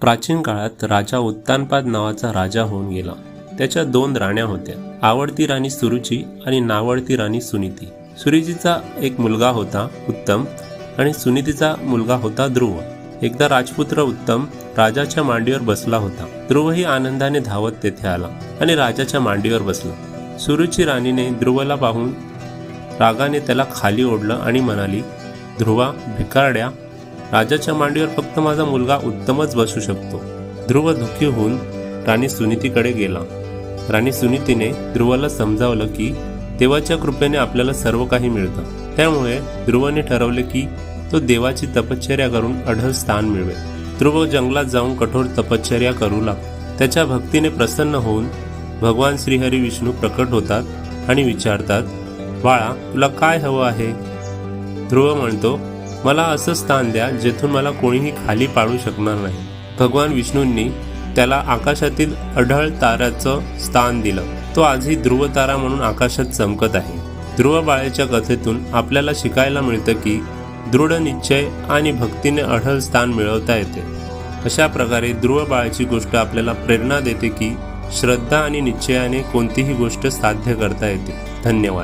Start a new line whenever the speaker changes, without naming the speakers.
प्राचीन काळात राजा उत्तानपाद नावाचा राजा होऊन गेला. त्याच्या 2 राण्या होत्या, आवडती राणी सुरुची आणि नावडती राणी सुनीती. सुरुचीचा एक मुलगा होता उत्तम आणि सुनीतीचा मुलगा होता ध्रुव. एकदा राजपुत्र उत्तम राजाच्या मांडीवर बसला होता. ध्रुवही आनंदाने धावत तेथे आला आणि राजाच्या मांडीवर बसला. सुरुची राणीने ध्रुवला पाहून रागाने त्याला खाली ओढलं आणि म्हणाली, ध्रुवा भिकारड्या, राजाच्या मांडीवर फक्त माझा मुलगा उत्तमच बसू शकतो. ध्रुव दुःखी होऊन राणी सुनीतीकडे गेला. राणी सुनीतीने ध्रुवाला समजावलं की देवाच्या कृपेने आपल्याला सर्व काही मिळतं. त्यामुळे ध्रुवने ठरवले की तो देवाची तपश्चर्या करून अढळ स्थान मिळवेल. ध्रुव जंगलात जाऊन कठोर तपश्चर्या करू लागला. त्याच्या भक्तीने प्रसन्न होऊन भगवान श्रीहरी विष्णू प्रकट होतात आणि विचारतात, बाळा तुला काय हवं आहे? ध्रुव म्हणतो, मला असं स्थान द्या जेथून मला कोणीही खाली पाडू शकणार नाही. भगवान विष्णूंनी त्याला आकाशातील अढळ ताऱ्याचं स्थान दिलं. तो आजही ध्रुव तारा म्हणून आकाशात चमकत आहे. ध्रुव बाळाच्या कथेतून आपल्याला शिकायला मिळतं की दृढ निश्चय आणि भक्तीने अढळ स्थान मिळवता येते. अशा प्रकारे ध्रुव बाळाची गोष्ट आपल्याला प्रेरणा देते की श्रद्धा आणि निश्चयाने कोणतीही गोष्ट साध्य करता येते. धन्यवाद.